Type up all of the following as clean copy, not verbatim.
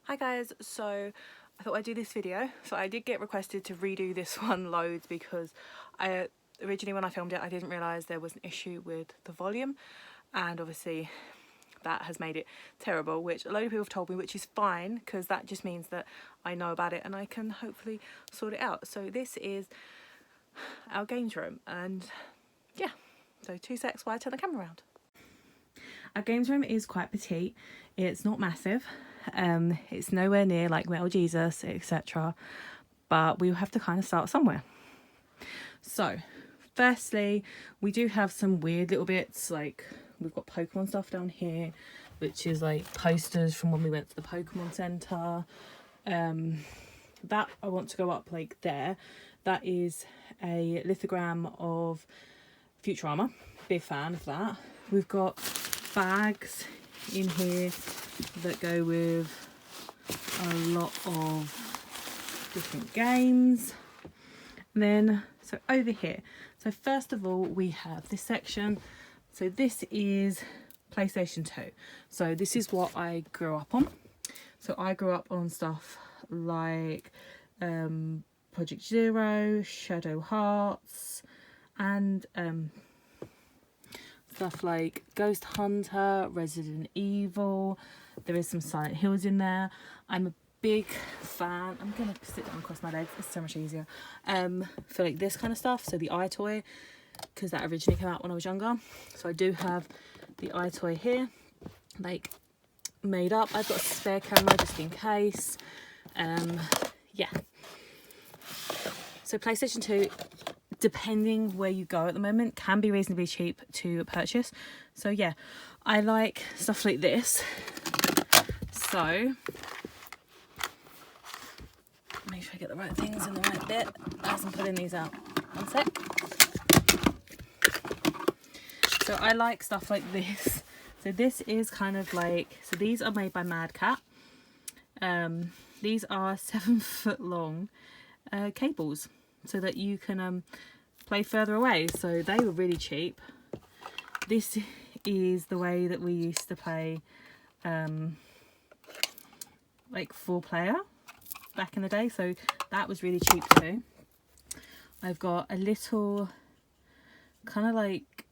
Hi guys, so I thought I'd do this video. So I did get requested to redo this one loads because originally when I filmed it I didn't realise there was an issue with the volume, and obviously that has made it terrible, which a load of people have told me, which is fine because that just means that I know about it and I can hopefully sort it out. So this is our games room, and yeah, so 2 secs while I turn the camera around. Our games room is quite petite. It's not massive. It's nowhere near like Metal Jesus, etc. But we have to kind of start somewhere. So, firstly, we do have some weird little bits. Like we've got Pokemon stuff down here, which is like posters from when we went to the Pokemon Center. That I want to go up like there. That is a lithogram of Futurama. Big fan of that. We've got bags in here that go with a lot of different games. And then so over here, so first of all we have this section. So this is PlayStation 2. So this is what I grew up on. So I grew up on stuff like Project Zero, Shadow Hearts, and stuff like Ghost Hunter, Resident Evil. There is some Silent Hills in there. I'm a big fan. I'm gonna sit down and cross my legs, it's so much easier. For like this kind of stuff, so the iToy, because that originally came out when I was younger. So I do have the iToy here, like made up. I've got a spare camera just in case. Yeah. So PlayStation 2, depending where you go at the moment, can be reasonably cheap to purchase. So yeah, I like stuff like this. So make sure I get the right things in the right bit as I'm putting these out. One sec. So I like stuff like this. So this is kind of like, so these are made by Mad Cat. These are 7 foot long cables so that you can play further away. So they were really cheap. This is the way that we used to play like 4-player back in the day, so that was really cheap too. I've got a little kind of like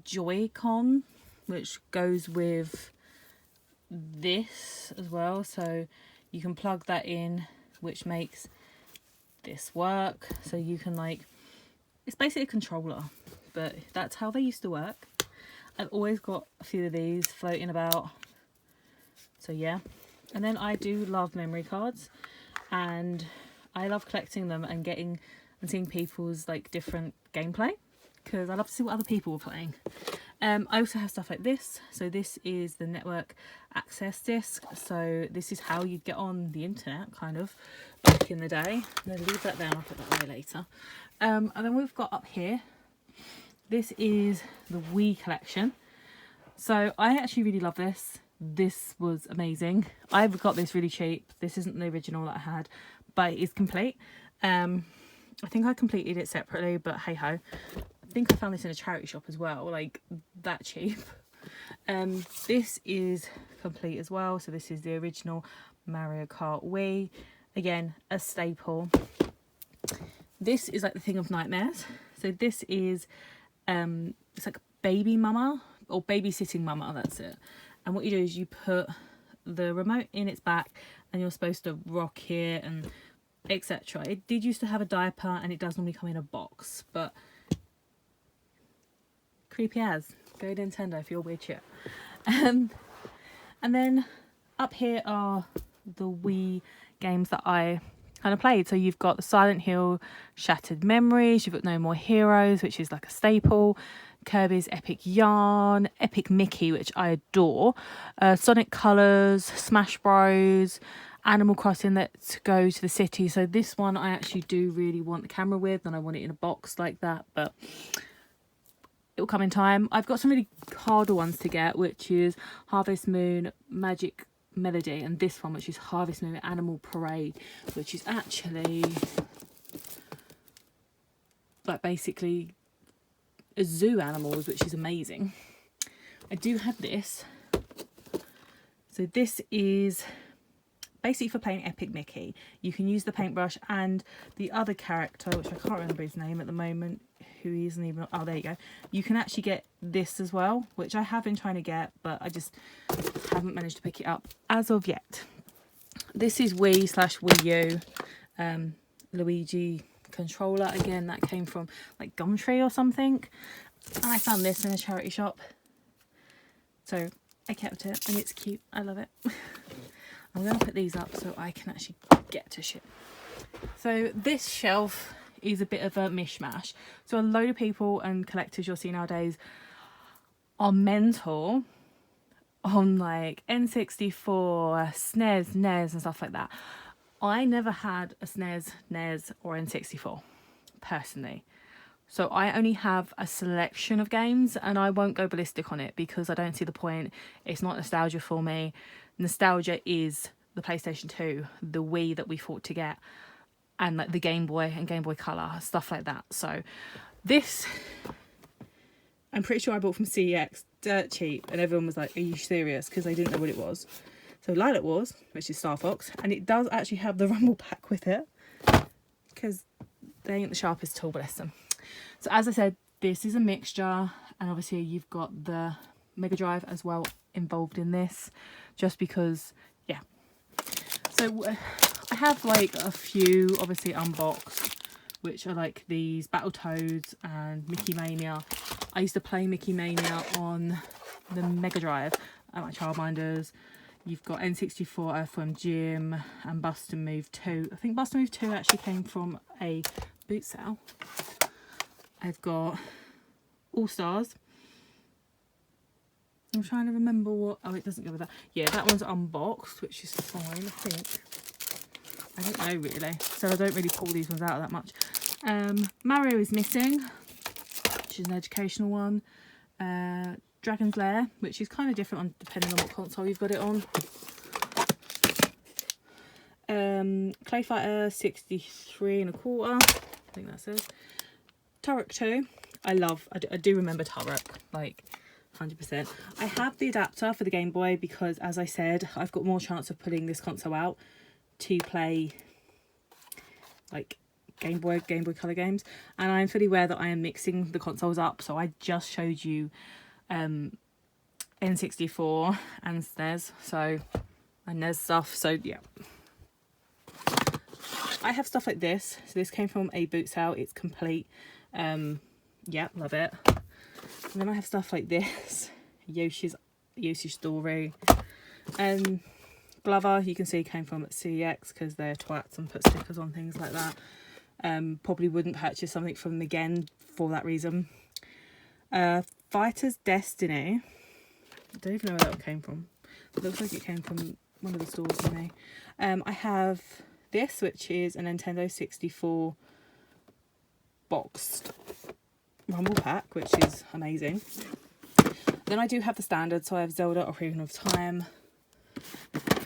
Joy-Con which goes with this as well, so you can plug that in, which makes this work. So you can like, it's basically a controller, but that's how they used to work. I've always got a few of these floating about, so yeah. And then I do love memory cards, and I love collecting them and getting and seeing people's like different gameplay, because I love to see what other people were playing. I also have stuff like this. So this is the network access disc. So this is how you'd get on the internet, kind of, back in the day. I'm going to leave that there and I'll put that away later. And then we've got up here, this is the Wii Collection. So I actually really love this. This was amazing. I got this really cheap. This isn't the original that I had, but it is complete. I think I completed it separately, but hey ho. I think I found this in a charity shop as well, like that cheap. This is complete as well. So this is the original Mario Kart Wii. Again, a staple. This is like the thing of nightmares. So this is, it's like baby mama or babysitting mama, that's it. And what you do is you put the remote in its back and you're supposed to rock it and etc. It did used to have a diaper and it does normally come in a box, but creepy as. Go Nintendo for your weird shit. And then up here are the Wii games that I kind of played. So you've got the Silent Hill Shattered Memories, you've got No More Heroes, which is like a staple, Kirby's Epic Yarn, Epic Mickey, which I adore, Sonic Colors, Smash Bros, Animal Crossing Let's Go to the City. So this one I actually do really want the camera with, and I want it in a box like that, but it will come in time. I've got some really harder ones to get, which is Harvest Moon Magic Melody, and this one, which is Harvest Moon Animal Parade, which is actually like basically a zoo animals, which is amazing. I do have this. So this is basically for playing Epic Mickey. You can use the paintbrush and the other character, which I can't remember his name at the moment, who isn't even, oh there you go. You can actually get this as well, which I have been trying to get, but I just haven't managed to pick it up as of yet. This is Wii/Wii U Luigi controller. Again, that came from like Gumtree or something, and I found this in a charity shop, so I kept it and it's cute. I love it. I'm going to put these up so I can actually get to shit. So this shelf is a bit of a mishmash. So a load of people and collectors you'll see nowadays are mental on like N64, SNES, NES and stuff like that. I never had a SNES, NES or N64 personally. So I only have a selection of games and I won't go ballistic on it because I don't see the point. It's not nostalgia for me. Nostalgia is the PlayStation 2, the Wii that we fought to get, and like the Game Boy and Game Boy Color, stuff like that. So this, I'm pretty sure I bought from xXxX, dirt cheap, and everyone was like, are you serious? Because they didn't know what it was. So Lilac Wars, which is Star Fox, and it does actually have the Rumble Pack with it, because they ain't the sharpest tool, bless them. So as I said, this is a mixture, and obviously you've got the Mega Drive as well involved in this, just because, yeah. So I have like a few obviously unboxed, which are like these Battletoads and Mickey Mania. I used to play Mickey Mania on the Mega Drive at my childminders. You've got N64, Earthworm Jim and Bust and Move 2. I think Bust and Move 2 actually came from a boot sale. I've got All Stars. I'm trying to remember what... Oh, it doesn't go with that. Yeah, that one's unboxed, which is fine, I think. I don't know, really. So I don't really pull these ones out that much. Mario is Missing, which is an educational one. Dragon's Lair, which is kind of different on depending on what console you've got it on. Clay Fighter 63 1/4. I think that says. Turok 2. I do remember Turok, like 100%. I have the adapter for the Game Boy because, as I said, I've got more chance of pulling this console out to play like Game Boy Color games, and I'm fully aware that I am mixing the consoles up. So I just showed you N64 and SNES, so and NES stuff. So yeah, I have stuff like this. So this came from a boot sale. It's complete. Yeah, love it. And then I have stuff like this, Yoshi's Story, and Glover, you can see came from xXxX because they're twats and put stickers on things like that. Probably wouldn't purchase something from them again for that reason. Fighter's Destiny, I don't even know where that came from. It looks like it came from one of the stores for me. I have this, which is a Nintendo 64 boxed Rumble Pack, which is amazing. Then I do have the standard, so I have Zelda Ocarina of Time.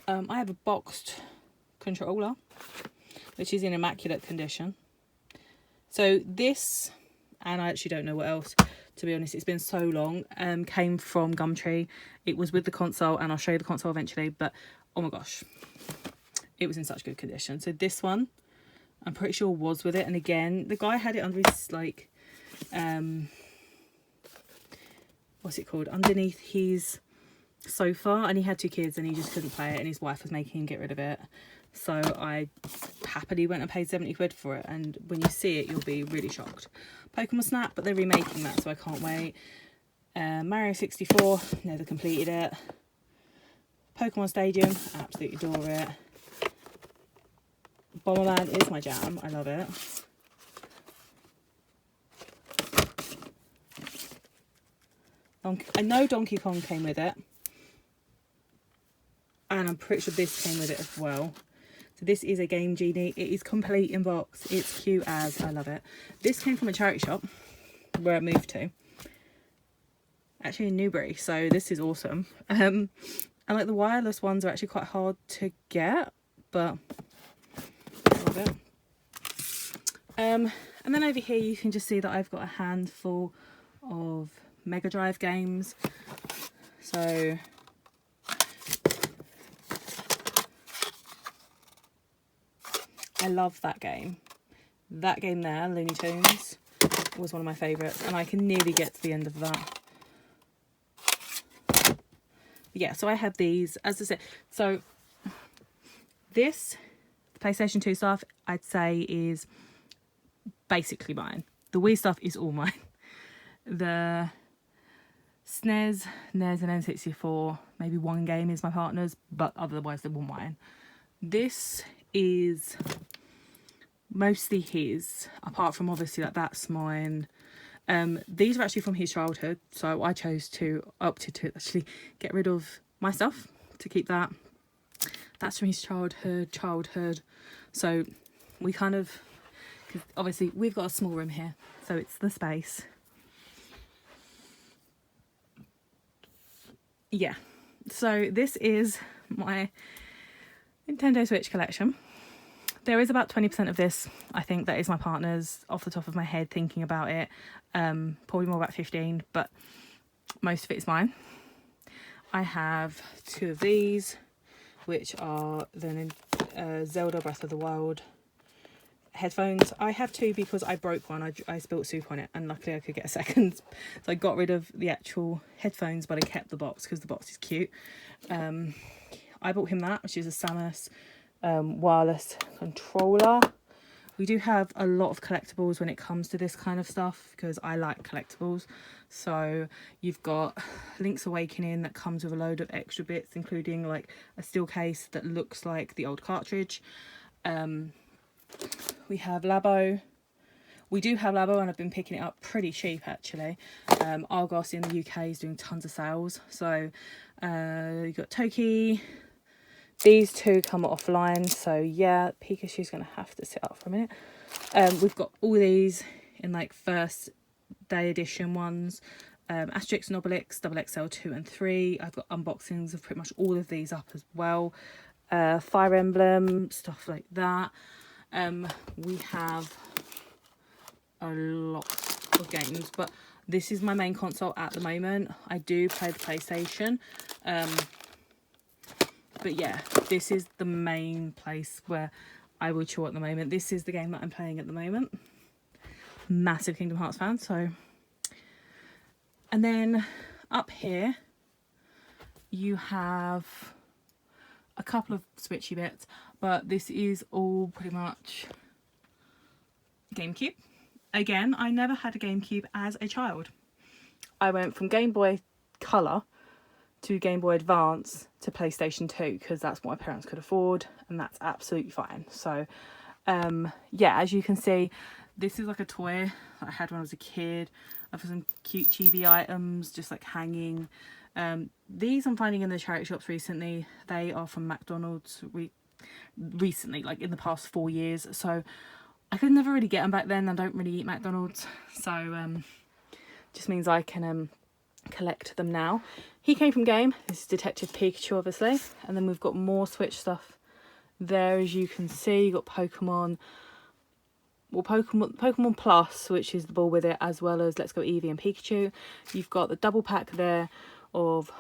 I have a boxed controller, which is in immaculate condition. So this, and I actually don't know what else, to be honest, it's been so long, came from Gumtree. It was with the console, and I'll show you the console eventually, but oh my gosh, it was in such good condition. So this one, I'm pretty sure was with it, and again, the guy had it under his, like, what's it called, underneath his sofa, and he had 2 kids and he just couldn't play it, and his wife was making him get rid of it. So I happily went and paid 70 quid for it, and when you see it you'll be really shocked. Pokemon Snap, but they're remaking that, so I can't wait. Mario 64, never completed it. Pokemon Stadium, absolutely adore it. Bomberman is my jam, I love it. I know Donkey Kong came with it, and I'm pretty sure this came with it as well. So this is a Game Genie. It is complete in box. It's cute as, I love it. This came from a charity shop where I moved to, actually in Newbury, so this is awesome. And like the wireless ones are actually quite hard to get, but I love it. And then over here you can just see that I've got a handful of Mega Drive games. So I love that game. That game there, Looney Tunes, was one of my favourites, and I can nearly get to the end of that. But yeah, so I have these, as I said. So this PlayStation 2 stuff, I'd say, is basically mine. The Wii stuff is all mine. The SNES, NES and N64, maybe one game is my partner's, but otherwise they're all mine. This is mostly his, apart from obviously like that's mine. These are actually from his childhood, so I opted to actually get rid of my stuff to keep that. That's from his childhood. So we kind of, cause obviously we've got a small room here, so it's the space. Yeah, so this is my Nintendo Switch collection. There is about 20% of this, I think, that is my partner's, off the top of my head, thinking about it. Probably more about 15, but most of it is mine. I have 2 of these, which are the Zelda Breath of the Wild headphones. I have 2 because I broke one. I spilled soup on it, and luckily I could get a second. So I got rid of the actual headphones, but I kept the box because the box is cute. I bought him that, which is a Samus wireless controller. We do have a lot of collectibles when it comes to this kind of stuff, because I like collectibles. So you've got Link's Awakening that comes with a load of extra bits, including like a steel case that looks like the old cartridge. We have Labo. We do have Labo, and I've been picking it up pretty cheap actually. Argos in the UK is doing tons of sales. So you've got Toki. These 2 come offline, so yeah, Pikachu's going to have to sit up for a minute. We've got all these in like first day edition ones. Asterix and Obelix, XXL 2 and 3. I've got unboxings of pretty much all of these up as well. Fire Emblem, stuff like that. We have a lot of games, but this is my main console at the moment. I do play the PlayStation. But yeah, this is the main place where I will chill at the moment. This is the game that I'm playing at the moment. Massive Kingdom Hearts fan, so. And then up here, you have a couple of Switchy bits, but this is all pretty much GameCube. Again, I never had a GameCube as a child. I went from Game Boy Color to Game Boy Advance to PlayStation 2 because that's what my parents could afford, and that's absolutely fine. So yeah, as you can see, this is like a toy that I had when I was a kid. I've got some cute chibi items just like hanging. These I'm finding in the charity shops recently. They are from McDonald's recently, like in the past 4 years. So I could never really get them back then. I don't really eat McDonald's, so just means I can collect them now. He came from Game. This is Detective Pikachu, obviously, and then we've got more Switch stuff there, as you can see. You've got Pokemon, well, Pokemon Plus, which is the ball with it, as well as Let's Go Eevee and Pikachu. You've got the double pack there of,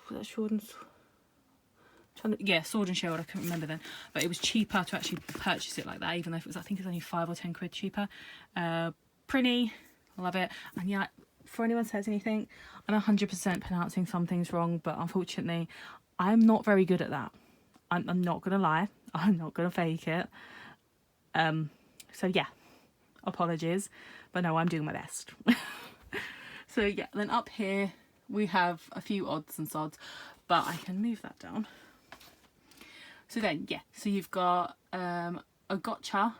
was that Sword and Shield. I couldn't remember then, but it was cheaper to actually purchase it like that, even though it was, I think it's only 5 or 10 quid cheaper. Pretty, love it. And yeah, for anyone says anything, I'm 100% pronouncing some things wrong, but unfortunately I'm not very good at that. I'm not gonna lie, I'm not gonna fake it. So yeah, apologies, but no, I'm doing my best. So yeah, then up here we have a few odds and sods, but I can move that down. So then, yeah, so you've got a gotcha,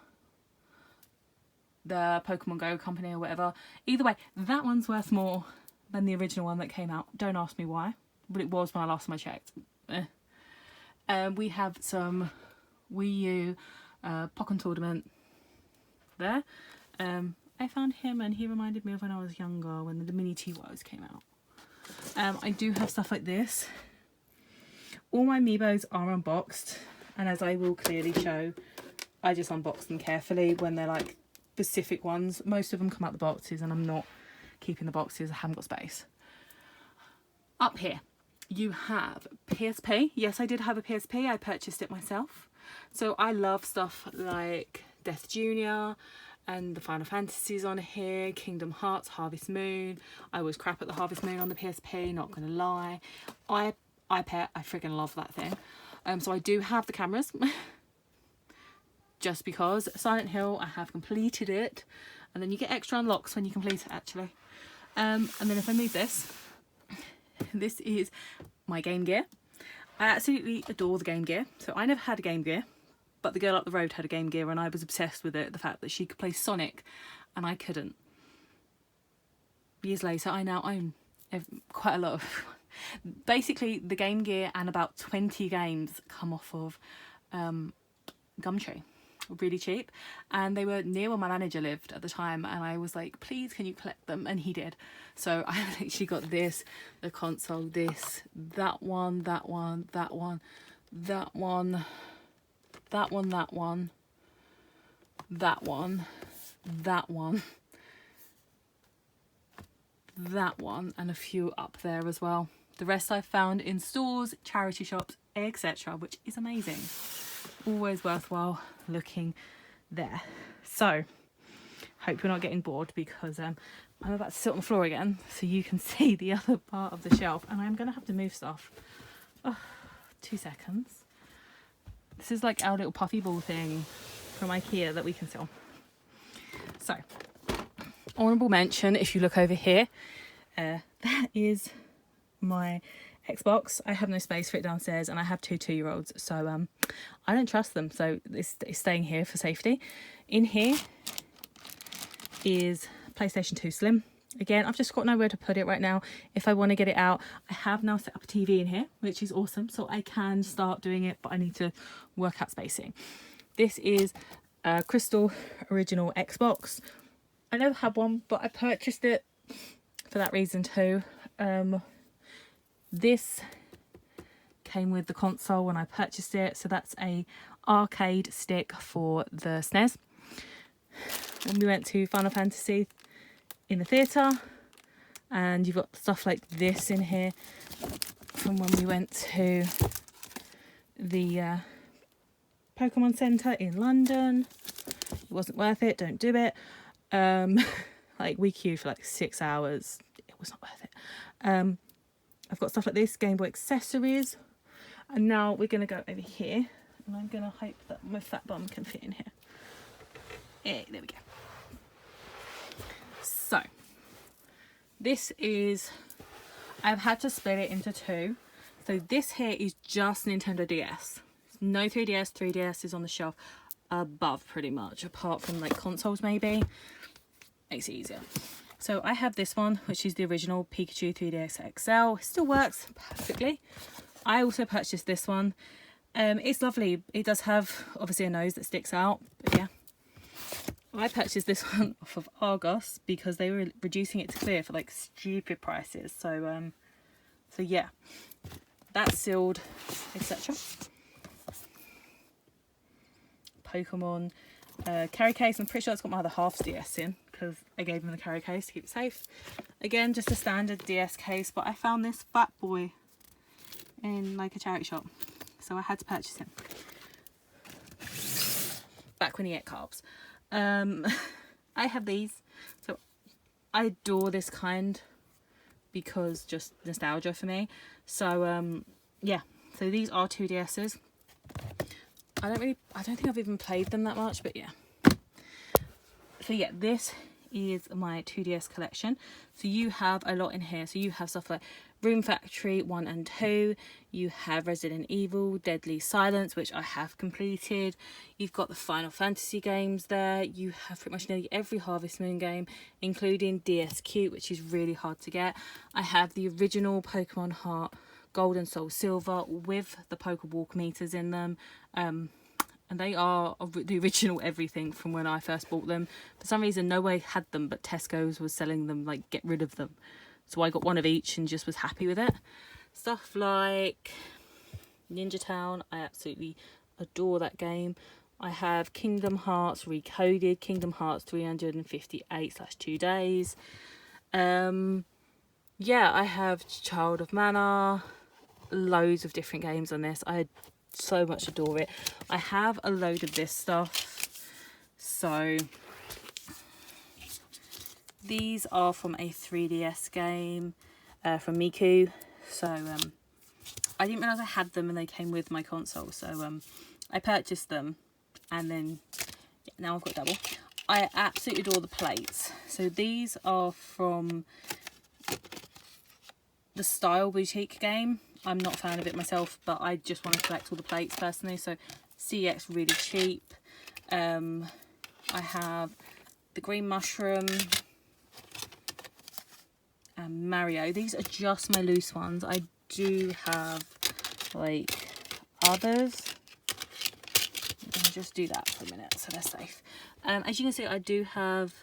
the Pokemon Go company or whatever. Either way, that one's worth more than the original one that came out. Don't ask me why, but it was when I last time I checked. We have some Wii U Pokken Tournament there. I found him and he reminded me of when I was younger, when the mini T-Wires came out. I do have stuff like this. All my Amiibos are unboxed, and as I will clearly show, I just unbox them carefully when they're like specific ones. Most of them come out the boxes, and I'm not keeping the boxes. I haven't got space. Up here, you have PSP. Yes, I did have a PSP. I purchased it myself. So I love stuff like Death Junior and the Final Fantasies on here, Kingdom Hearts, Harvest Moon. I was crap at the Harvest Moon on the PSP, not gonna lie. I freaking love that thing. So I do have the cameras. Just because Silent Hill, I have completed it, and then you get extra unlocks when you complete it actually. And then if I move this, this is my Game Gear. I absolutely adore the Game Gear. So I never had a Game Gear, but the girl up the road had a Game Gear and I was obsessed with it, the fact that she could play Sonic and I couldn't. Years later, I now own quite a lot of... Basically, the Game Gear and about 20 games come off of Gumtree. Really cheap, and they were near where my manager lived at the time, and I was like, please can you collect them, and he did. So I actually got this, the console, this, that one, that one, that one, that one, that one, that one, that one, that one, that one, and a few up there as well. The rest I found in stores, charity shops, etc., which is amazing. Always worthwhile looking there. So hope you're not getting bored, because I'm about to sit on the floor again so you can see the other part of the shelf, and I'm gonna have to move stuff. 2 seconds. This is like our little puffy ball thing from IKEA that we can sell. So honorable mention, if you look over here, that is my Xbox. I have no space for it downstairs, and I have 2 2-year-olds, so I don't trust them, so it's staying here for safety. In here is PlayStation 2 Slim. Again, I've just got nowhere to put it right now. If I want to get it out, I have now set up a TV in here, which is awesome, so I can start doing it, but I need to work out spacing. This is a Crystal original Xbox. I never had one, but I purchased it for that reason too. This came with the console when I purchased it, so that's a arcade stick for the SNES. When we went to Final Fantasy in the theatre, and you've got stuff like this in here from when we went to the Pokemon Centre in London. It wasn't worth it, don't do it. Like we queued for like 6 hours, it was not worth it. I've got stuff like this, Game Boy accessories, and now we're going to go over here, and I'm going to hope that my fat bum can fit in here. Yeah, there we go. So, this is, I've had to split it into 2. So this here is just Nintendo DS. No 3DS, 3DS is on the shelf above pretty much, apart from like consoles maybe. Makes it easier. So I have this one, which is the original Pikachu 3DS XL. It still works perfectly. I also purchased this one. It's lovely. It does have obviously a nose that sticks out, but yeah. I purchased this one off of Argos because they were reducing it to clear for like stupid prices. So yeah, that's sealed, etc. Pokemon carry case. I'm pretty sure it's got my other half's DS in, because I gave him the carry case to keep it safe. Again, just a standard DS case, but I found this fat boy in like a charity shop, so I had to purchase him back when he ate carbs. I have these, so I adore this kind because just nostalgia for me. So yeah, so these are 2 DS's. I don't think I've even played them that much, but yeah. So yeah, this is my 2DS collection. So you have a lot in here. So you have stuff like Room Factory 1 and 2. You have Resident Evil, Deadly Silence, which I have completed. You've got the Final Fantasy games there. You have pretty much nearly every Harvest Moon game, including DSQ, which is really hard to get. I have the original Pokemon Heart Gold and Soul Silver with the Pokewalk meters in them. And they are the original everything from when I first bought them. For some reason, nowhere had them, but Tesco's was selling them, like, get rid of them. So I got one of each and just was happy with it. Stuff like Ninja Town, I absolutely adore that game. I have Kingdom Hearts Recoded, Kingdom Hearts 358/2 days. Yeah, I have Child of Mana, loads of different games on this. I so much adore it. I have a load of this stuff. So these are from a 3DS game from Miku. So I didn't realise I had them and they came with my console. So I purchased them and then now I've got double. I absolutely adore the plates. So these are from the Style Boutique game. I'm not a fan of it myself, but I just want to collect all the plates personally. So CX really cheap. I have the green mushroom and Mario. These are just my loose ones. I do have like others. I'll just do that for a minute so they're safe. As you can see, I do have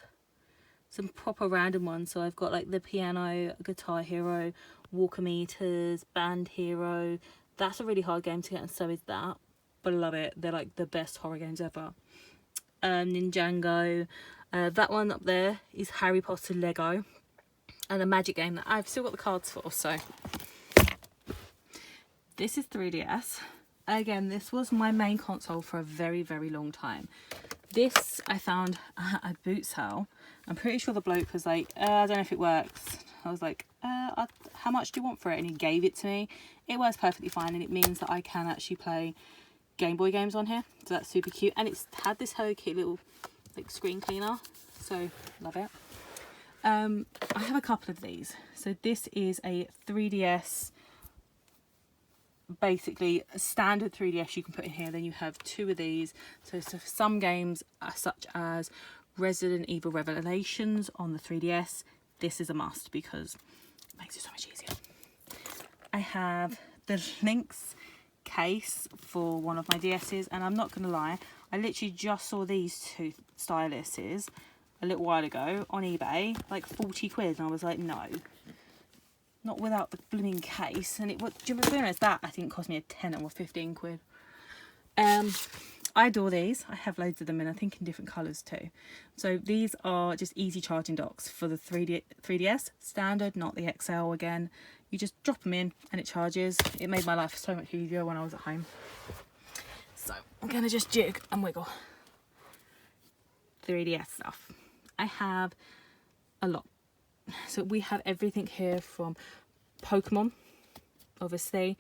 some proper random ones. So I've got like the piano, guitar hero, walker meters, band hero. That's a really hard game to get and so is that, but I love it. They're like the best horror games ever. Ninjago. That one up there is Harry Potter Lego, and a magic game that I've still got the cards for. So this is 3DS. Again, this was my main console for a very, very long time. This I found at a boot sale. I'm pretty sure the bloke was like, I don't know if it works. I was like, how much do you want for it? And he gave it to me. It works perfectly fine, and it means that I can actually play Game Boy games on here. So that's super cute. And it's had this Hello Kitty little like screen cleaner. So love it. I have a couple of these. So this is a 3DS, basically a standard 3DS you can put in here. Then you have two of these. So some games such as Resident Evil Revelations on the 3DS, this is a must because it makes it so much easier. I have the Link's case for one of my DS's, and I'm not gonna lie, I literally just saw these two styluses a little while ago on eBay, like 40 quid, and I was like, no, not without the blooming case. And it was, do you realize that I think cost me a 10 or 15 quid. I adore these. I have loads of them, and I think in different colours too. So these are just easy charging docks for the 3DS standard, not the XL. Again, you just drop them in and it charges. It made my life so much easier when I was at home. So I'm gonna just jig and wiggle 3DS stuff. I have a lot. So we have everything here from Pokemon, obviously,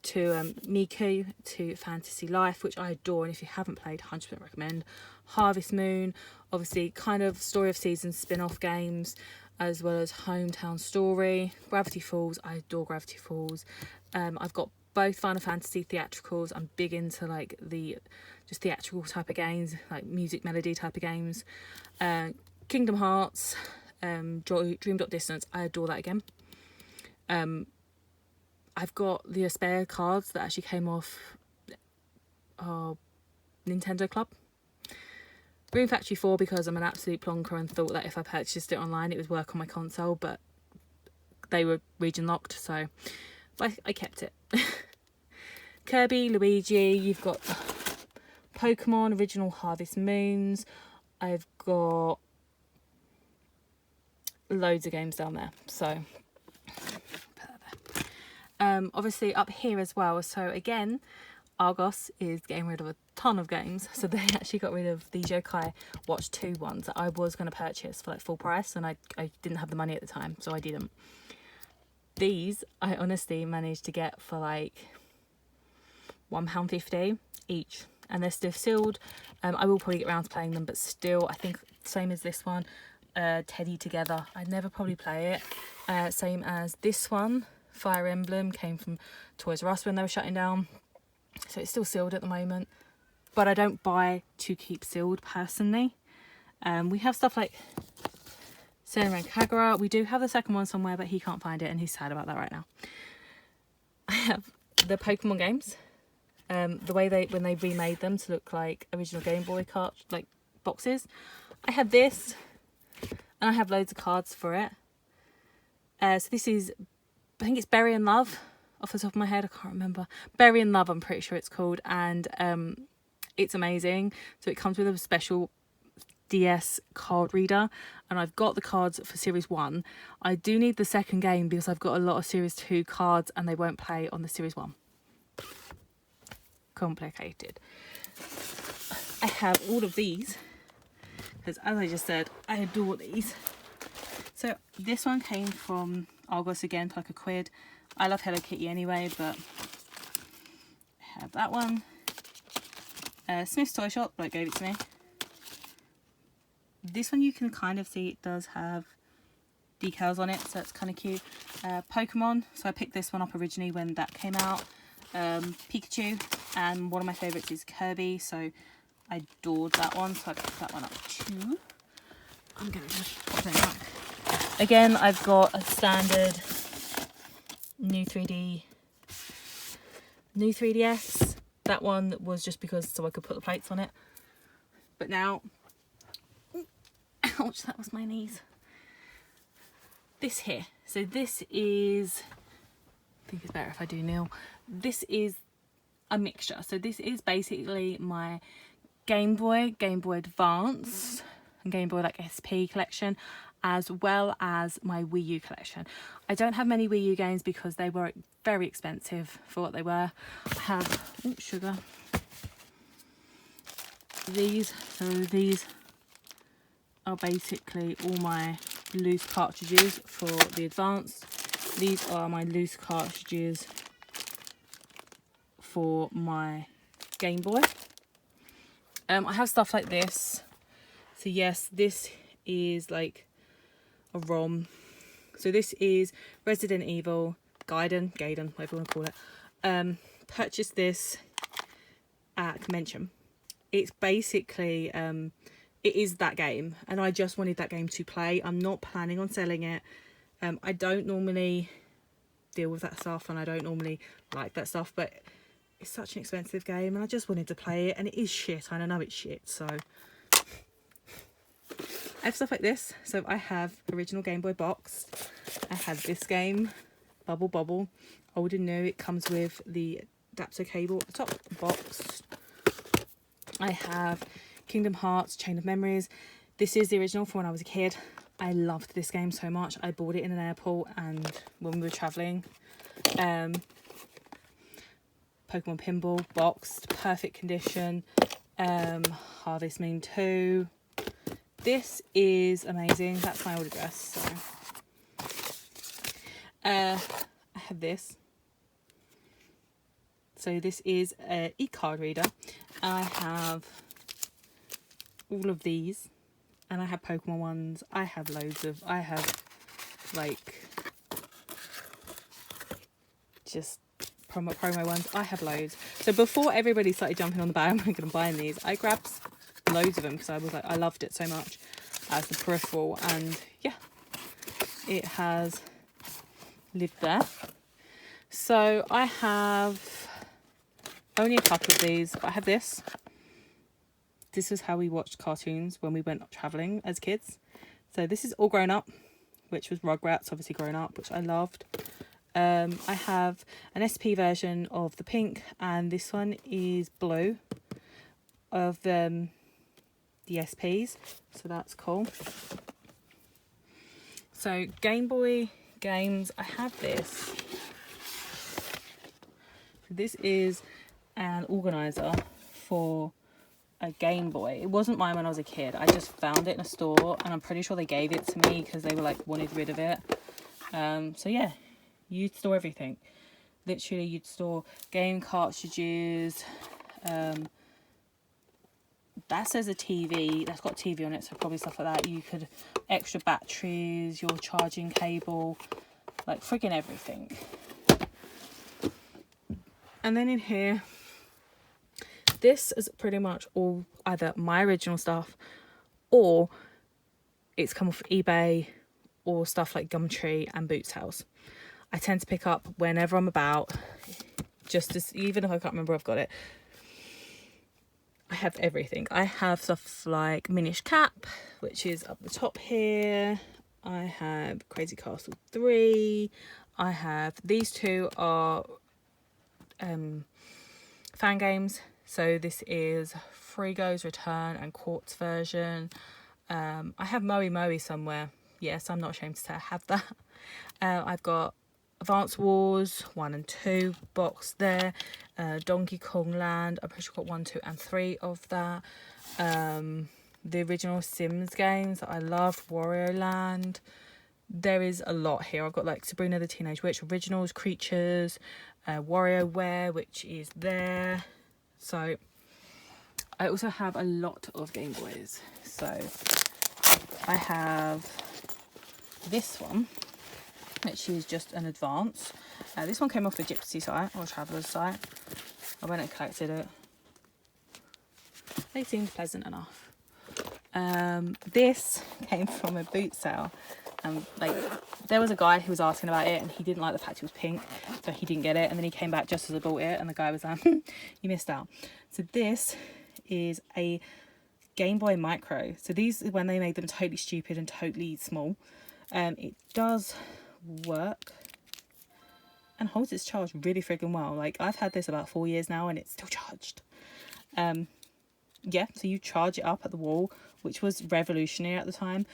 to Miku, to Fantasy Life, which I adore, and if you haven't played, 100% recommend. Harvest Moon, obviously kind of Story of Seasons spin-off games, as well as Hometown Story. Gravity Falls, I adore Gravity Falls. I've got both Final Fantasy theatricals. I'm big into like the just theatrical type of games, like music melody type of games. Kingdom Hearts, Dream Dot Distance, I adore that again. I've got the spare cards that actually came off Nintendo Club. Room Factory 4, because I'm an absolute plonker and thought that if I purchased it online it would work on my console, but they were region locked, so I kept it. Kirby, Luigi, you've got Pokemon, Original Harvest Moons. I've got loads of games down there, so obviously up here as well. So again, Argos is getting rid of a ton of games, so they actually got rid of the Yokai Watch 2 ones that I was going to purchase for like full price, and I didn't have the money at the time, so I didn't. These I honestly managed to get for like £1.50 each, and they're still sealed. I will probably get around to playing them, but still I think same as this one, Teddy Together, I'd never probably play it. Same as this one, Fire Emblem, came from Toys R Us when they were shutting down, so it's still sealed at the moment, but I don't buy to keep sealed personally. We have stuff like Senran Kagura. We do have the second one somewhere, but he can't find it and he's sad about that right now. I have the Pokemon games, the way when they remade them to look like original Game Boy card like boxes. I have this, and I have loads of cards for it. So this is, I think it's Berry and Love, off the top of my head, I can't remember. Berry and Love, I'm pretty sure it's called, and it's amazing. So it comes with a special DS card reader, and I've got the cards for Series 1. I do need the second game because I've got a lot of Series 2 cards and they won't play on the Series 1. Complicated. I have all of these because, as I just said, I adore these. So this one came from Argos again for like £1. I love Hello Kitty anyway, but I have that one. Smith's Toy Shop, like, gave it to me. This one you can kind of see it does have decals on it, so it's kind of cute. Pokemon, so I picked this one up originally when that came out. Pikachu, and one of my favourites is Kirby, so I adored that one, so I picked that one up too. I'm going to pop it back. Again, I've got a standard new 3DS. That one was just because so I could put the plates on it. But now, ouch, that was my knees. This here. So this is, I think it's better if I do kneel. This is a mixture. So this is basically my Game Boy Advance, and Game Boy like SP collection, as well as my Wii U collection. I don't have many Wii U games because they were very expensive for what they were. I have, oh, sugar. These, so these are basically all my loose cartridges for the Advance. These are my loose cartridges for my Game Boy. I have stuff like this. So yes, this is like a ROM. So this is Resident Evil, Gaiden, whatever you want to call it. Purchased this at Convention. It's basically, it is that game, and I just wanted that game to play. I'm not planning on selling it. I don't normally deal with that stuff, and I don't normally like that stuff, but it's such an expensive game, and I just wanted to play it, and it is shit, and I know it's shit, so I have stuff like this. So I have original Game Boy box. I have this game, Bubble Bobble. Old and new. It comes with the adapter cable at the top of the box. I have Kingdom Hearts Chain of Memories. This is the original from when I was a kid. I loved this game so much. I bought it in an airport and when we were travelling. Pokemon Pinball, boxed, perfect condition. Harvest Moon 2. This is amazing. That's my old address. So. I have this. So this is an e-card reader. I have all of these. And I have Pokemon ones. I have loads of... I have, like... just promo ones. I have loads. So before everybody started jumping on the bandwagon and buying these, I grabbed loads of them because I was like, I loved it so much as the peripheral, and yeah, it has lived there. So I have only a couple of these, but I have this. This is how we watched cartoons when we went travelling as kids. So this is all grown up, which was Rugrats, obviously grown up, which I loved. I have an SP version of the pink, and this one is blue of the SPs, so that's cool. So Game Boy games, I have this. This is an organizer for a Game Boy. It wasn't mine when I was a kid. I just found it in a store, and I'm pretty sure they gave it to me because they were like wanted rid of it. So yeah, you'd store everything. Literally, you'd store game cartridges. That says a TV. That's got a TV on it, so probably stuff like that. You could extra batteries, your charging cable, like friggin' everything. And then in here, this is pretty much all either my original stuff or it's come off eBay or stuff like Gumtree and Boots House. I tend to pick up whenever I'm about, just as, even if I can't remember I've got it. I have everything. I have stuff like Minish Cap, which is up the top here. I have Crazy Castle 3. I have, these two are fan games. So this is Frigo's Return and Quartz version. I have Moe somewhere. Yes, I'm not ashamed to say I have that. I've got Advance Wars 1 and 2 box there. Donkey Kong Land, I'm pretty sure I've got 1, 2 and 3 of that. The original Sims games that I loved, Wario Land. There is a lot here. I've got like Sabrina the Teenage Witch originals, Creatures, WarioWare, which is there. So I also have a lot of Game Boys. So I have this one, which is just an Advance. This one came off the Gypsy site or Traveller's site. I went and collected it. They seemed pleasant enough. This came from a boot sale. Like, there was a guy who was asking about it and he didn't like the fact it was pink, so he didn't get it, and then he came back just as I bought it and the guy was like, you missed out. So this is a Game Boy Micro. So these, when they made them totally stupid and totally small, it does work and holds its charge really friggin' well. Like, I've had this about 4 years now and it's still charged. Yeah, so you charge it up at the wall, which was revolutionary at the time.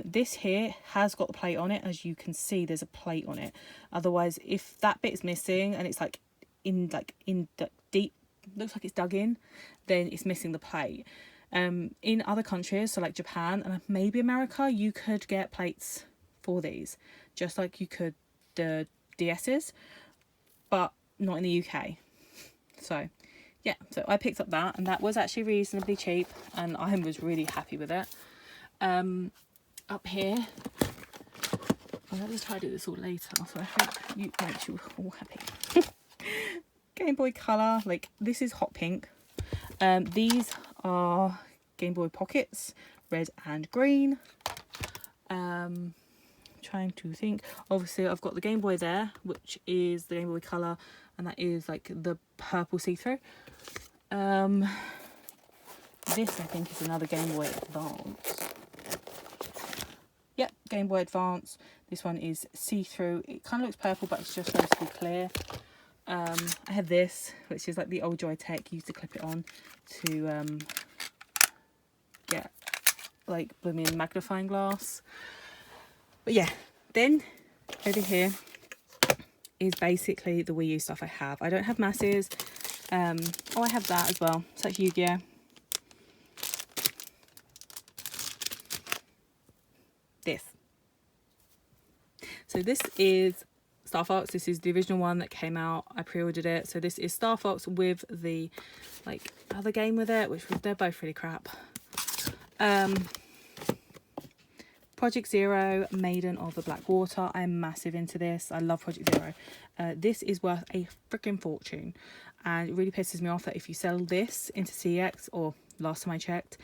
This here has got the plate on it. As you can see, there's a plate on it. Otherwise, if that bit's missing and it's like in the deep, looks like it's dug in, then it's missing the plate. In other countries, so like Japan and maybe America, you could get plates for these, just like you could the DS's, but not in the UK. So yeah, so I picked up that, and that was actually reasonably cheap, and I was really happy with it. Up here, I'll just try to do this all later, so I hope you makes you all happy. Game Boy Color, like this is hot pink. These are Game Boy Pockets, red and green. Trying to think. Obviously, I've got the Game Boy there, which is the Game Boy Color, and that is like the purple see-through. This I think is another Game Boy Advance. Yep, Game Boy Advance. This one is see-through. It kind of looks purple, but it's just supposed to be clear. I have this, which is like the old Joytech. You used to clip it on to get like blooming magnifying glass. But yeah, then over here is basically the Wii U stuff I have. I don't have masses. Oh, I have that as well. So that's Yu-Gi-Oh! This. So this is Star Fox. This is the original one that came out. I pre-ordered it. So this is Star Fox with the like other game with it, which they're both really crap. Project Zero, Maiden of the Black Water. I am massive into this. I love Project Zero. This is worth a freaking fortune. And it really pisses me off that if you sell this into CX, or last time I checked,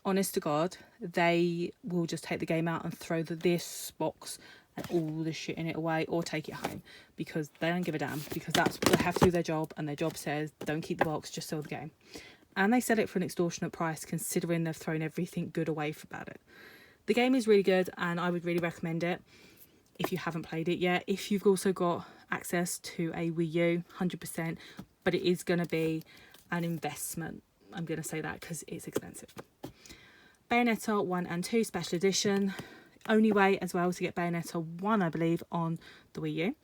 honest to God, they will just take the game out and throw this box and all the shit in it away, or take it home, because they don't give a damn, because that's they have to do their job, and their job says don't keep the box, just sell the game. And they sell it for an extortionate price, considering they've thrown everything good away about it. The game is really good, and I would really recommend it if you haven't played it yet. If you've also got access to a Wii U, 100%, but it is going to be an investment. I'm going to say that because it's expensive. Bayonetta 1 and 2 Special Edition. Only way as well to get Bayonetta 1, I believe, on the Wii U.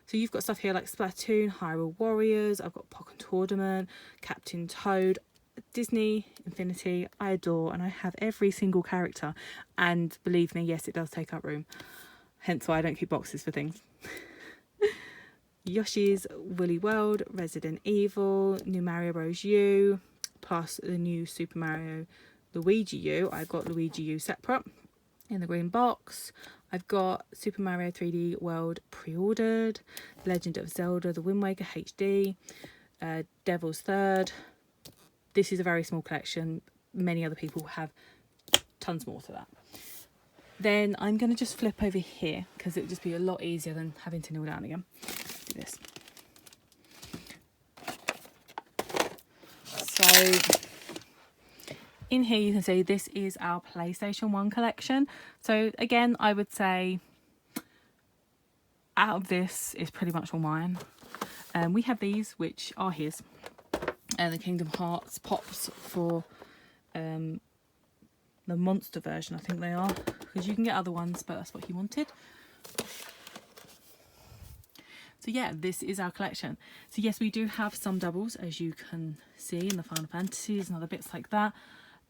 So you've got stuff here like Splatoon, Hyrule Warriors, I've got Pokken Tournament, Captain Toad, Disney Infinity. I adore, and I have every single character, and believe me, yes, it does take up room, hence why I don't keep boxes for things. Yoshi's Woolly World, Resident Evil, new Mario Bros U, plus the new Super Mario Luigi U. I've got Luigi U separate in the green box. I've got Super Mario 3D World pre-ordered, Legend of Zelda The Wind Waker HD, Devil's Third. This is a very small collection. Many other people have tons more to that. Then I'm going to just flip over here, because it would just be a lot easier than having to kneel down again. Do this. So in here you can see this is our PlayStation 1 collection. So again, I would say out of this is pretty much all mine. We have these, which are his. And the Kingdom Hearts pops for the monster version, I think they are, because you can get other ones, but that's what he wanted. So yeah, this is our collection. So yes, we do have some doubles, as you can see in the Final Fantasies and other bits like that.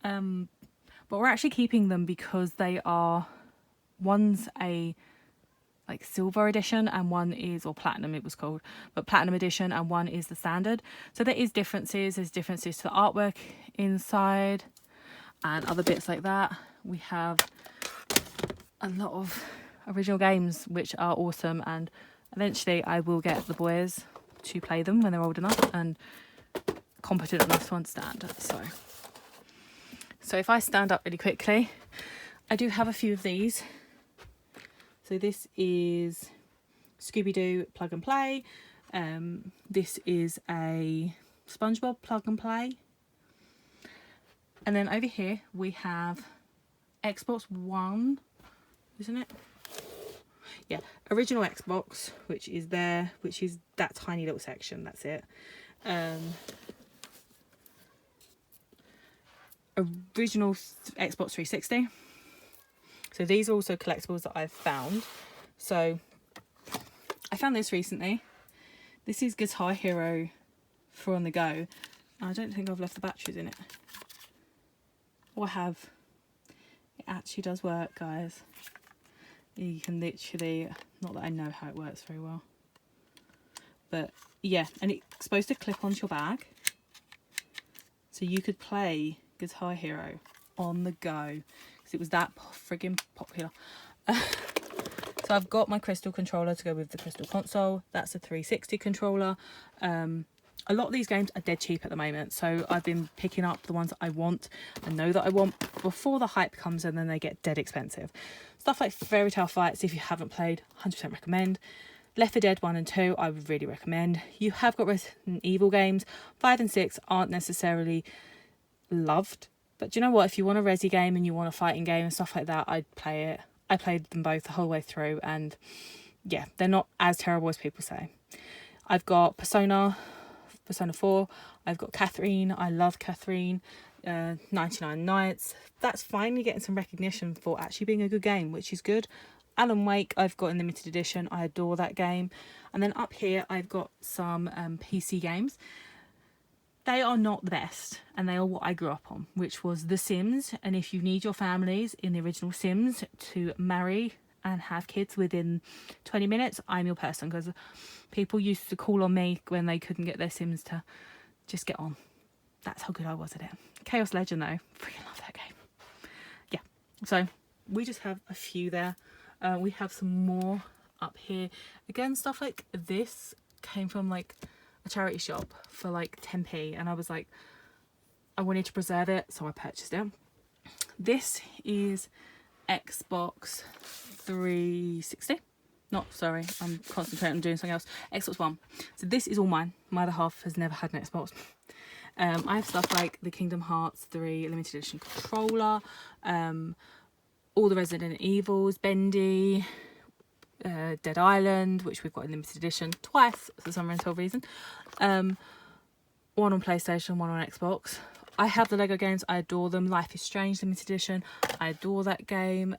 But we're actually keeping them because they are, one's a like silver edition and one is, or platinum it was called, but platinum edition, and one is the standard. So there is differences. There's differences to the artwork inside and other bits like that. We have a lot of original games which are awesome, and eventually I will get the boys to play them when they're old enough and competent enough to understand. So if I stand up really quickly, I do have a few of these. So this is Scooby-Doo Plug and Play. This is a SpongeBob Plug and Play. And then over here we have Xbox One, isn't it? Yeah, original Xbox, which is there, which is that tiny little section, that's it. Original Xbox 360. So these are also collectibles that I've found. So I found this recently. This is Guitar Hero for on the go. I don't think I've left the batteries in it. Or I have. It actually does work, guys. You can literally, not that I know how it works very well, but yeah, and it's supposed to clip onto your bag. So you could play Guitar Hero on the go. It was that friggin' popular. So I've got my crystal controller to go with the crystal console. That's a 360 controller. A lot of these games are dead cheap at the moment, so I've been picking up the ones that I want and know that I want before the hype comes, and then they get dead expensive. Stuff like Fairy Tale Fights, if you haven't played, 100% recommend. Left 4 Dead 1 and 2, I would really recommend. You have got Resident Evil games. 5 and 6 aren't necessarily loved. But do you know what? If you want a resi game and you want a fighting game and stuff like that, I'd play it. I played them both the whole way through, and yeah, they're not as terrible as people say. I've got Persona 4. I've got Catherine. I love Catherine. 99 Nights. That's finally getting some recognition for actually being a good game, which is good. Alan Wake, I've got in limited edition. I adore that game. And then up here, I've got some PC games. They are not the best, and they are what I grew up on, which was The Sims. And if you need your families in the original Sims to marry and have kids within 20 minutes, I'm your person, because people used to call on me when they couldn't get their Sims to just get on. That's how good I was at it. Chaos Legend, though, freaking love that game. Yeah, so we just have a few there. We have some more up here. Again, stuff like this came from like a charity shop for like 10p, and I was like, I wanted to preserve it, so I purchased it. This is Xbox 360. I'm concentrating on doing something else. Xbox One. So this is all mine. My other half has never had an Xbox. I have stuff like the Kingdom Hearts 3 limited edition controller, all the Resident Evils, Bendy, Dead Island, which we've got in limited edition twice for some rental reason. One on PlayStation, one on Xbox. I have the Lego games. I adore them. Life is Strange limited edition. I adore that game.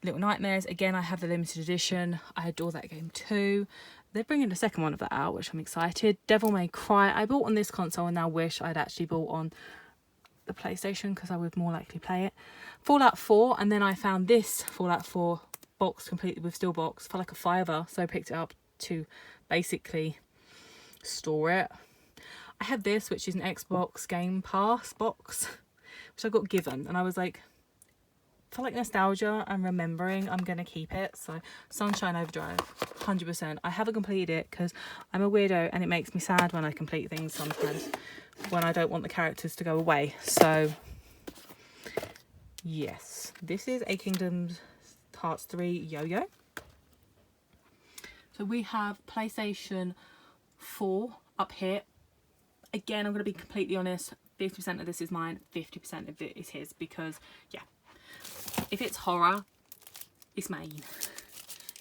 Little Nightmares. Again, I have the limited edition. I adore that game too. They're bringing the second one of that out, which I'm excited. Devil May Cry. I bought on this console and now wish I'd actually bought on the PlayStation, because I would more likely play it. Fallout 4. And then I found this Fallout 4 box completely with steel box for like a £5, so I picked it up to basically store it. I have this, which is an Xbox Game Pass box, which I got given, and I was like, for like nostalgia and remembering, I'm gonna keep it. So Sunshine Overdrive, 100%. I haven't completed it because I'm a weirdo, and it makes me sad when I complete things sometimes when I don't want the characters to go away. So yes, this is a Kingdom Hearts 3 yo-yo. So we have PlayStation 4 up here. Again, I'm going to be completely honest, 50% of this is mine, 50% of it is his, because yeah, if it's horror, it's mine.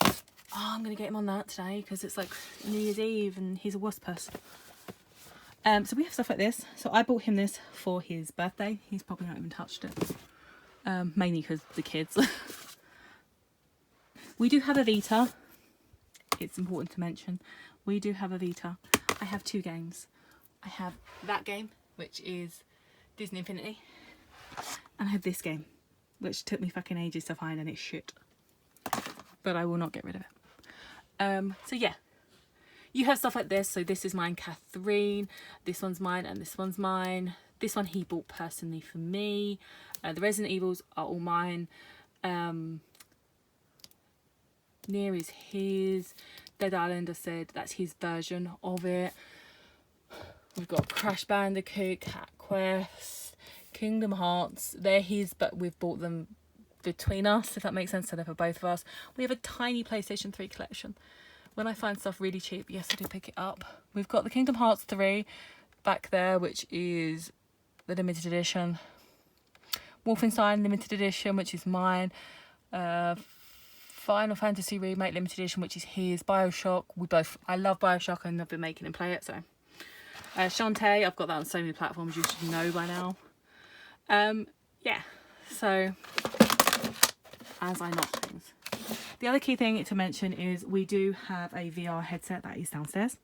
Oh, I'm going to get him on that today because it's like New Year's Eve and he's a wuss-puss. So we have stuff like this. So I bought him this for his birthday. He's probably not even touched it. mainly because the kids. We do have a Vita. It's important to mention. We do have a Vita. I have 2 games. I have that game, which is Disney Infinity. And I have this game, which took me fucking ages to find and it's shit. But I will not get rid of it. So yeah. You have stuff like this. So this is mine, Catherine. This one's mine and this one's mine. This one he bought personally for me. The Resident Evils are all mine. Near is his. Dead Island, I said that's his version of it. We've got Crash Bandicoot, Cat Quest, Kingdom Hearts. They're his, but we've bought them between us, if that makes sense. So they're for both of us. We have a tiny PlayStation 3 collection. When I find stuff really cheap, yes, I do pick it up. We've got the Kingdom Hearts 3 back there, which is the limited edition. Wolfenstein limited edition, which is mine. Final Fantasy Remake limited edition, which is his. Bioshock, I love Bioshock and I've been making him play it. So Shantae, I've got that on so many platforms, you should know by now. Yeah, so as I knock things. The other key thing to mention is we do have a VR headset that is downstairs.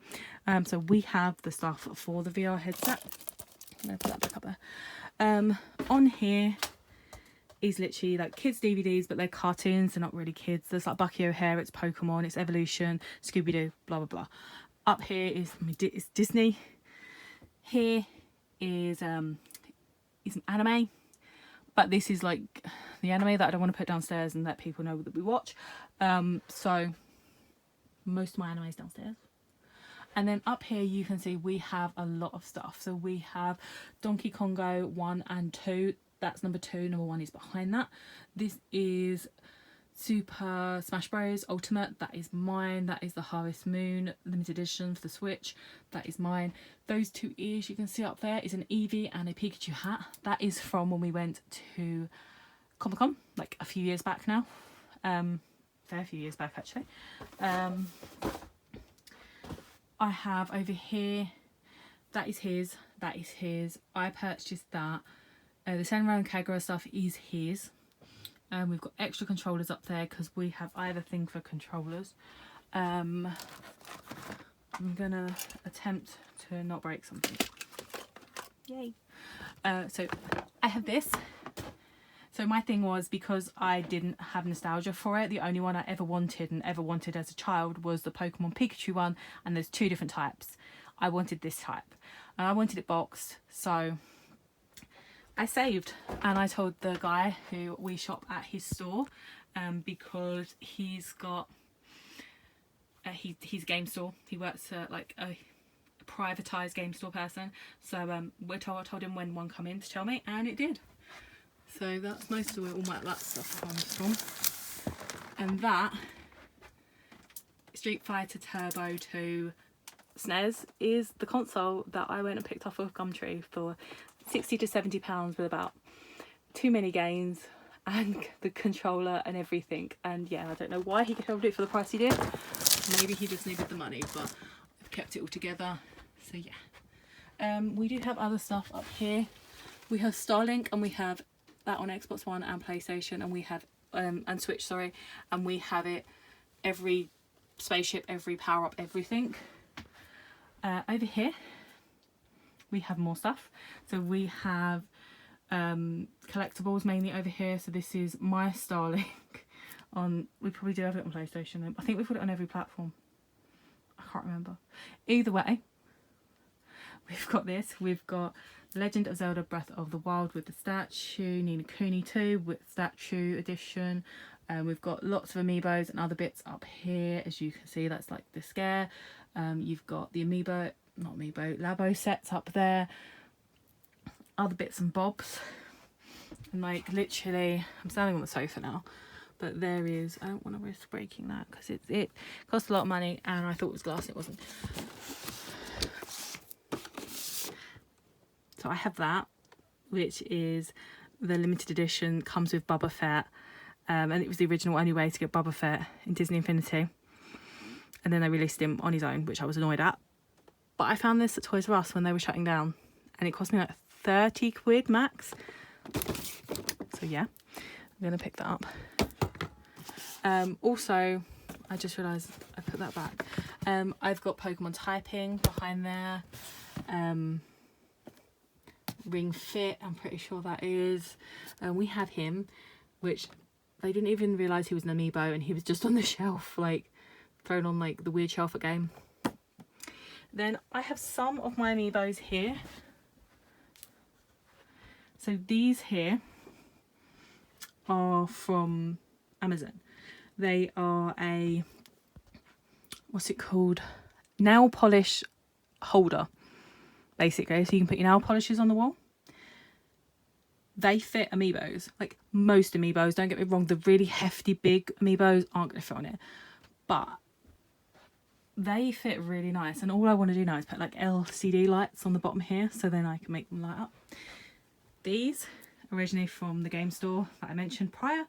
So we have the stuff for the VR headset. I'm going to put that back up there. On here is literally like kids DVDs, but they're cartoons. They're not really kids. There's like Bucky O'Hare, it's Pokemon, it's Evolution, Scooby-Doo, blah, blah, blah. Up here is it's Disney. Here is an anime. But this is like the anime that I don't want to put downstairs and let people know that we watch. So most of my anime is downstairs. And then up here you can see we have a lot of stuff. So we have Donkey Kongo 1 and 2. That's number 2. Number 1 is behind that. This is Super Smash Bros. Ultimate. That is mine. That is the Harvest Moon limited edition for the Switch. That is mine. Those 2 ears you can see up there is an Eevee and a Pikachu hat. That is from when we went to Comic-Con, like a few years back now. Fair few years back actually. I have over here, that is his, that is his. I purchased that. The Senran and Kagura stuff is his. We've got extra controllers up there because we have either thing for controllers. I'm gonna attempt to not break something. Yay. So I have this. So my thing was, because I didn't have nostalgia for it, the only one I ever wanted as a child was the Pokemon Pikachu one, and there's 2 different types. I wanted this type and I wanted it boxed, so I saved and I told the guy who we shop at his store, because he's got he's a game store. He works at like a privatized game store person, so I told him when one come in to tell me, and it did. So that's most of where all that stuff comes from. And that Street Fighter Turbo 2 SNES is the console that I went and picked off of Gumtree for £60 to £70 with about 2 mini games and the controller and everything. And yeah, I don't know why he held it for the price he did. Maybe he just needed the money, but I've kept it all together. So yeah. We do have other stuff up here. We have Starlink, and we have that on Xbox One and PlayStation, and we have and Switch, sorry, and we have it every spaceship, every power up, everything. Over here we have more stuff. So we have collectibles mainly over here. So this is my Starlink on, we probably do have it on PlayStation. I think we've put it on every platform. I can't remember. Either way, we've got this. We've got Legend of Zelda Breath of the Wild with the statue, Ni no Kuni 2 with statue edition. We've got lots of Amiibos and other bits up here. As you can see, that's like the Scare. You've got the Labo sets up there. Other bits and bobs. And like literally, I'm standing on the sofa now, but there is, I don't want to risk breaking that because it cost a lot of money and I thought it was glass and it wasn't. So I have that, which is the limited edition, comes with Boba Fett, and it was the original only way to get Boba Fett in Disney Infinity, and then they released him on his own, which I was annoyed at. But I found this at Toys R Us when they were shutting down, and it cost me like 30 quid max. So yeah, I'm going to pick that up. Also, I just realised I put that back. I've got Pokemon typing behind there. Ring Fit, I'm pretty sure that is. We have him, which they didn't even realise he was an amiibo, and he was just on the shelf, like thrown on like the weird shelf at game. Then I have some of my amiibos here. So these here are from Amazon. They are a, what's it called, nail polish holder, basically, so you can put your nail polishes on the wall. They fit amiibos, like most amiibos, don't get me wrong, the really hefty big amiibos aren't going to fit on it, but they fit really nice. And all I want to do now is put like LCD lights on the bottom here, so then I can make them light up. These originally from the game store that I mentioned prior.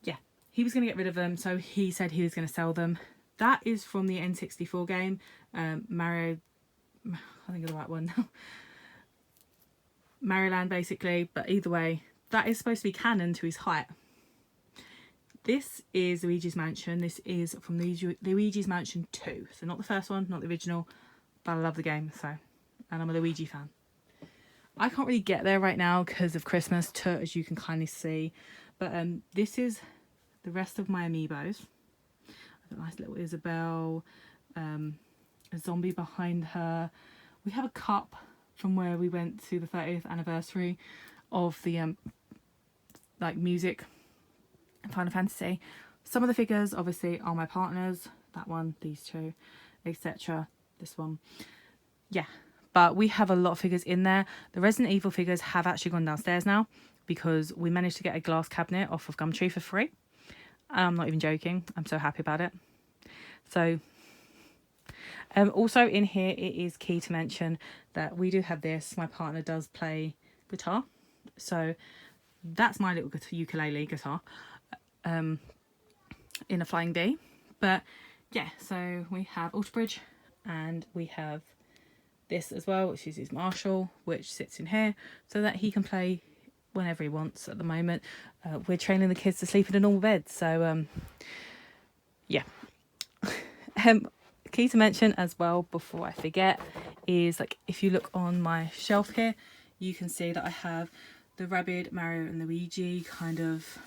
Yeah, he was going to get rid of them, so he said he was going to sell them. That is from the N64 game, Mario, I think of the right one now. Mario Land, basically, but either way, that is supposed to be canon to his height. This is Luigi's Mansion. This is from Luigi's Mansion 2. So not the first one, not the original, but I love the game, so, and I'm a Luigi fan. I can't really get there right now because of Christmas, as you can kindly see. But this is the rest of my amiibos. A nice little Isabelle, a zombie behind her. We have a cup from where we went to the 30th anniversary of the like music and Final Fantasy. Some of the figures obviously are my partners. That one, these two, etc. This one. Yeah, but we have a lot of figures in there. The Resident Evil figures have actually gone downstairs now because we managed to get a glass cabinet off of Gumtree for free. I'm not even joking. I'm so happy about it. So also in here, it is key to mention that we do have this. My partner does play guitar, so that's my little ukulele guitar in a Flying V. But yeah, so we have Alter Bridge, and we have this as well, which is his Marshall, which sits in here so that he can play whenever he wants. At the moment, we're training the kids to sleep in a normal bed, so yeah. Key to mention as well, before I forget, is like if you look on my shelf here, you can see that I have the Rabbids, Mario and Luigi kind of.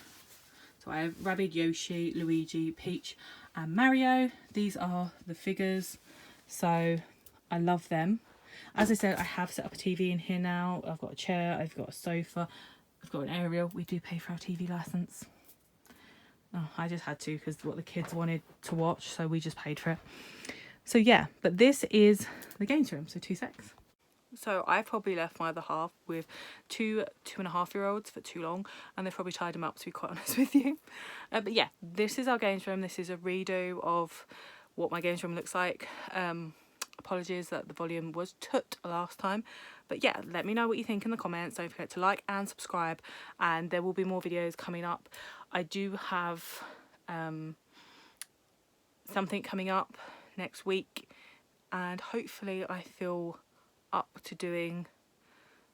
So I have Rabbids, Yoshi, Luigi, Peach and Mario. These are the figures, so I love them. As I said, I have set up a TV in here now. I've got a chair, I've got a sofa, I've got an aerial. We do pay for our TV license. Oh, I just had to because what the kids wanted to watch, so we just paid for it. So yeah, but this is the games room, so 2 secs. So I've probably left my other half with 2.5-year-olds for too long, and they've probably tied them up, to be quite honest with you. But yeah, this is our games room. This is a redo of what my games room looks like. Apologies that the volume was toot last time, but yeah, let me know what you think in the comments. Don't forget to like and subscribe, and there will be more videos coming up. I do have something coming up next week, and hopefully I feel up to doing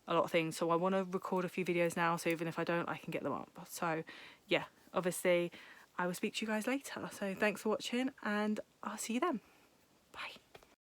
a lot of things, so I want to record a few videos now, so even if I don't, I can get them up. So yeah, obviously I will speak to you guys later. So thanks for watching, and I'll see you then.